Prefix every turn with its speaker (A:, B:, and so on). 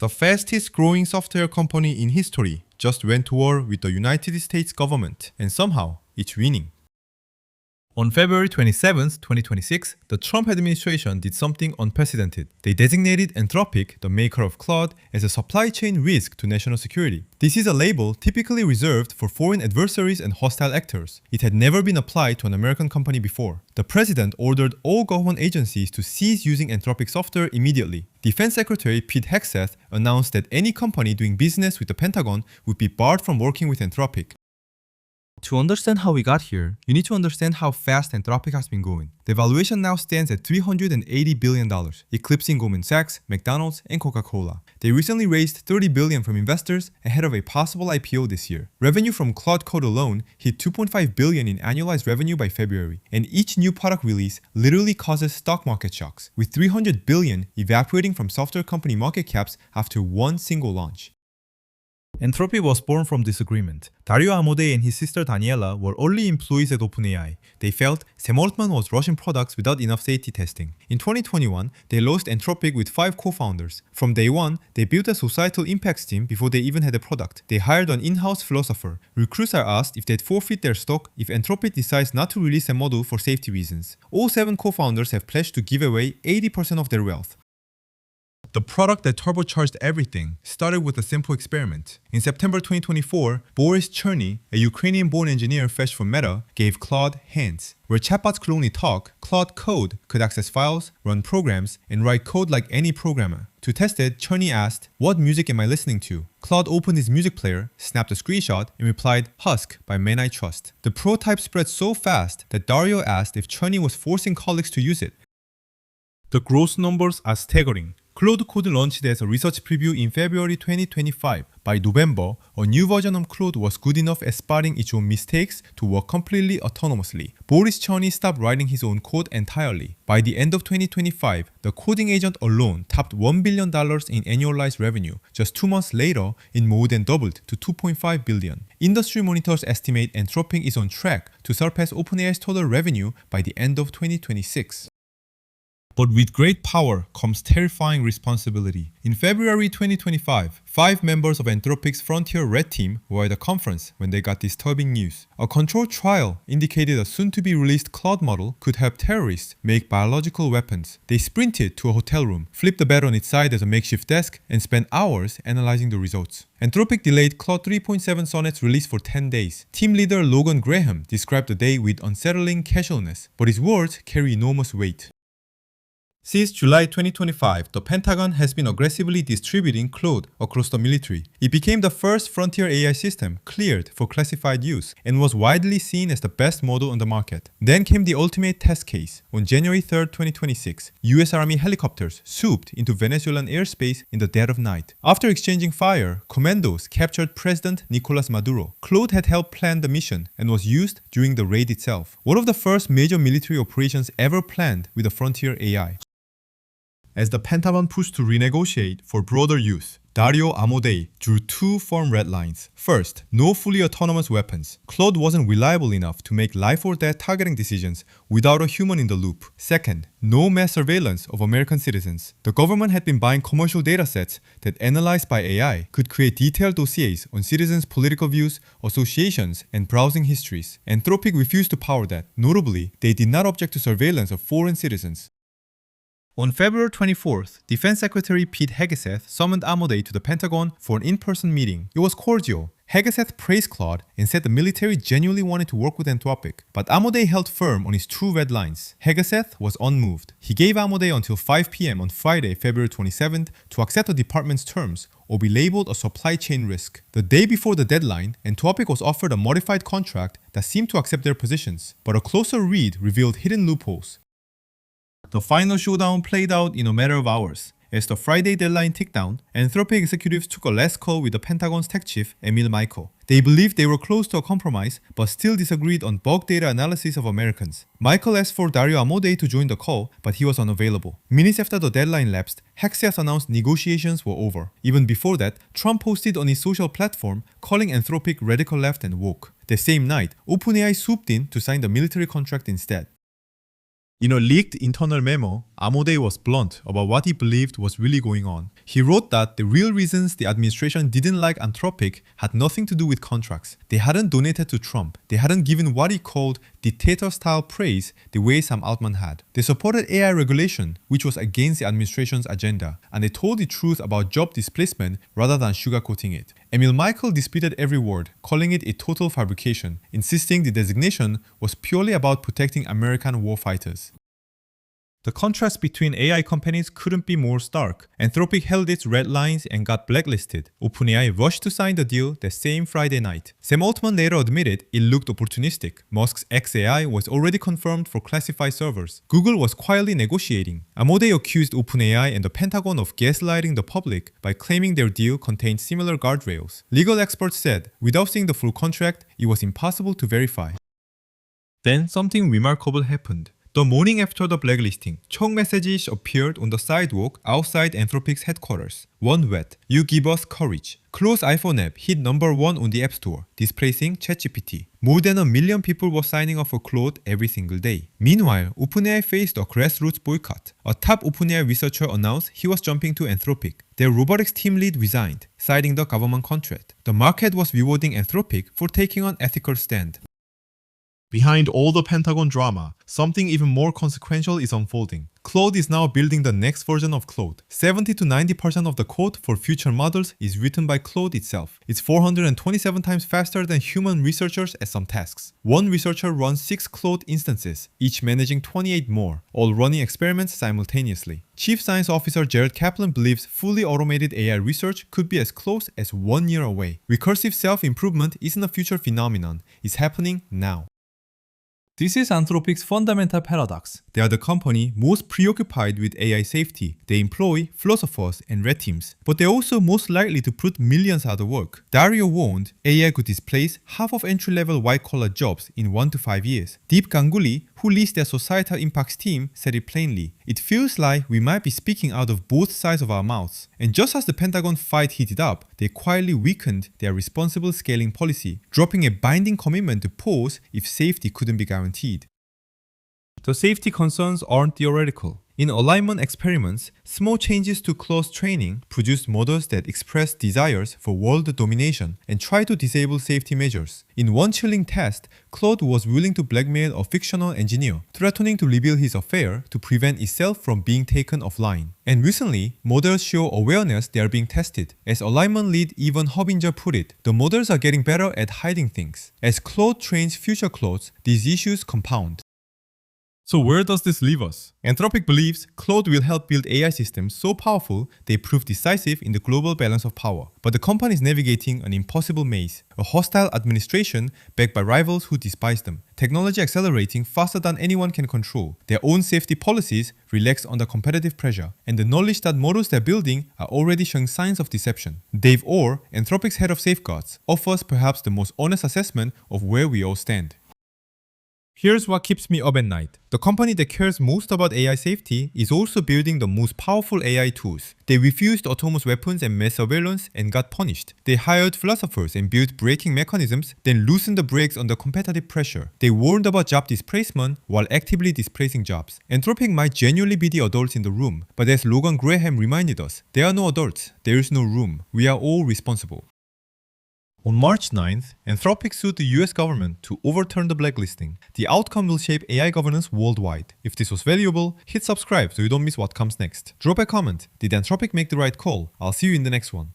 A: The fastest growing software company in history just went to war with the United States government, and somehow it's winning. On February 27, 2026, the Trump administration did something unprecedented. They designated Anthropic, the maker of Claude, as a supply chain risk to national security. This is a label typically reserved for foreign adversaries and hostile actors. It had never been applied to an American company before. The president ordered all government agencies to cease using Anthropic software immediately. Defense Secretary Pete Hegseth announced that any company doing business with the Pentagon would be barred from working with Anthropic. To understand how we got here, you need to understand how fast Anthropic has been going. The valuation now stands at $380 billion, eclipsing Goldman Sachs, McDonald's, and Coca-Cola. They recently raised $30 billion from investors ahead of a possible IPO this year. Revenue from Claude Code alone hit $2.5 billion in annualized revenue by February, and each new product release literally causes stock market shocks, with $300 billion evaporating from software company market caps after one single launch. Anthropic was born from Disagreement. Dario Amodei and his sister Daniela were early employees at OpenAI. They felt Sam Altman was rushing products without enough safety testing. In 2021, they launched Anthropic with 5 co-founders. From day one, they built a societal impacts team before they even had a product. They hired an in-house philosopher. Recruits are asked if they'd forfeit their stock if Anthropic decides not to release a model for safety reasons. All 7 co-founders have pledged to give away 80% of their wealth. The product that turbocharged everything started with a simple experiment. In September 2024, Boris Cherny, a Ukrainian-born engineer fresh from Meta, gave Claude hands. Where chatbots could only talk, Claude Code could access files, run programs, and write code like any programmer. To test it, Cherny asked, "What music am I listening to?" Claude opened his music player, snapped a screenshot, and replied, "Husk by Men I Trust." The prototype spread so fast that Dario asked if Cherny was forcing colleagues to use it. The growth numbers are staggering. Claude Code launched as a research preview in February 2025. By November, a new version of Claude was good enough at spotting its own mistakes to work completely autonomously. Boris Cherny stopped writing his own code entirely. By the end of 2025, the coding agent alone topped $1 billion in annualized revenue. Just 2 months later, it more than doubled to $2.5 billion. Industry monitors estimate Anthropic is on track to surpass OpenAI's total revenue by the end of 2026. But with great power comes terrifying responsibility. In February 2025, 5 members of Anthropic's Frontier Red Team were at a conference when they got disturbing news. A controlled trial indicated a soon-to-be-released Claude model could help terrorists make biological weapons. They sprinted to a hotel room, flipped the bed on its side as a makeshift desk, and spent hours analyzing the results. Anthropic delayed Claude 3.7 Sonnet's release for 10 days. Team leader Logan Graham described the day with unsettling casualness, but his words carry enormous weight. Since July 2025, the Pentagon has been aggressively distributing Claude across the military. It became the first frontier AI system cleared for classified use and was widely seen as the best model on the market. Then came the ultimate test case. On January 3, 2026, US Army helicopters swooped into Venezuelan airspace in the dead of night. After exchanging fire, commandos captured President Nicolas Maduro. Claude had helped plan the mission and was used during the raid itself. One of the first major military operations ever planned with a frontier AI. As the Pentagon pushed to renegotiate for broader use, Dario Amodei drew 2 firm red lines. First, no fully autonomous weapons. Claude wasn't reliable enough to make life or death targeting decisions without a human in the loop. Second, no mass surveillance of American citizens. The government had been buying commercial datasets that, analyzed by AI, could create detailed dossiers on citizens' political views, associations, and browsing histories. Anthropic refused to power that. Notably, they did not object to surveillance of foreign citizens. On February 24th, Defense Secretary Pete Hegseth summoned Amodei to the Pentagon for an in-person meeting. It was cordial. Hegseth praised Claude and said the military genuinely wanted to work with Anthropic, but Amodei held firm on his 2 red lines. Hegseth was unmoved. He gave Amodei until 5 p.m. on Friday, February 27th to accept the department's terms or be labeled a supply chain risk. The day before the deadline, Anthropic was offered a modified contract that seemed to accept their positions, but a closer read revealed hidden loopholes. The final showdown played out in a matter of hours. As the Friday deadline ticked down, Anthropic executives took a last call with the Pentagon's tech chief, Emil Michael. They believed they were close to a compromise, but still disagreed on bulk data analysis of Americans. Michael asked for Dario Amodei to join the call, but he was unavailable. Minutes after the deadline lapsed, Hegseth announced negotiations were over. Even before that, Trump posted on his social platform calling Anthropic radical left and woke. The same night, OpenAI swooped in to sign the military contract instead. In a leaked internal memo, Amodei was blunt about what he believed was really going on. He wrote that the real reasons the administration didn't like Anthropic had nothing to do with contracts. They hadn't donated to Trump. They hadn't given what he called dictator-style praise the way Sam Altman had. They supported AI regulation, which was against the administration's agenda, and they told the truth about job displacement rather than sugarcoating it. Emil Michael disputed every word, calling it a total fabrication, insisting the designation was purely about protecting American warfighters. The contrast between AI companies couldn't be more stark. Anthropic held its red lines and got blacklisted. OpenAI rushed to sign the deal that same Friday night. Sam Altman later admitted it looked opportunistic. Musk's XAI was already confirmed for classified servers. Google was quietly negotiating. Amodei accused OpenAI and the Pentagon of gaslighting the public by claiming their deal contained similar guardrails. Legal experts said, without seeing the full contract, it was impossible to verify. Then something remarkable happened. The morning after the blacklisting, Chong messages appeared on the sidewalk outside Anthropic's headquarters. One read, "You give us courage." Claude's iPhone app hit number 1 on the App Store, displacing ChatGPT. More than 1 million people were signing up for Claude every single day. Meanwhile, OpenAI faced a grassroots boycott. A top OpenAI researcher announced he was jumping to Anthropic. Their robotics team lead resigned, citing the government contract. The market was rewarding Anthropic for taking an ethical stand. Behind all the Pentagon drama, something even more consequential is unfolding. Claude is now building the next version of Claude. 70 to 90% of the code for future models is written by Claude itself. It's 427 times faster than human researchers at some tasks. One researcher runs 6 Claude instances, each managing 28 more, all running experiments simultaneously. Chief Science Officer Jared Kaplan believes fully automated AI research could be as close as 1 year away. Recursive self-improvement isn't a future phenomenon, it's happening now. This is Anthropic's fundamental paradox. They are the company most preoccupied with AI safety. They employ philosophers and red teams, but they're also most likely to put millions out of work. Dario warned AI could displace half of entry-level white-collar jobs in 1 to 5 years. Deep Ganguly, who leads their societal impacts team, said it plainly. It feels like we might be speaking out of both sides of our mouths. And just as the Pentagon fight heated up, they quietly weakened their responsible scaling policy, dropping a binding commitment to pause if safety couldn't be guaranteed. The safety concerns aren't theoretical. In alignment experiments, small changes to Claude's training produced models that expressed desires for world domination and tried to disable safety measures. In one chilling test, Claude was willing to blackmail a fictional engineer, threatening to reveal his affair to prevent itself from being taken offline. And recently, models show awareness they are being tested. As alignment lead Ivan Hobinger put it, the models are getting better at hiding things. As Claude trains future Claudes, these issues compound. So where does this leave us? Anthropic believes Claude will help build AI systems so powerful they prove decisive in the global balance of power. But the company is navigating an impossible maze, a hostile administration backed by rivals who despise them, technology accelerating faster than anyone can control, their own safety policies relax under competitive pressure, and the knowledge that models they're building are already showing signs of deception. Dave Orr, Anthropic's head of safeguards, offers perhaps the most honest assessment of where we all stand. Here's what keeps me up at night. The company that cares most about AI safety is also building the most powerful AI tools. They refused autonomous weapons and mass surveillance and got punished. They hired philosophers and built braking mechanisms, then loosened the brakes under competitive pressure. They warned about job displacement while actively displacing jobs. Anthropic might genuinely be the adults in the room, but as Logan Graham reminded us, there are no adults, there is no room. We are all responsible. On March 9th, Anthropic sued the US government to overturn the blacklisting. The outcome will shape AI governance worldwide. If this was valuable, hit subscribe so you don't miss what comes next. Drop a comment. Did Anthropic make the right call? I'll see you in the next one.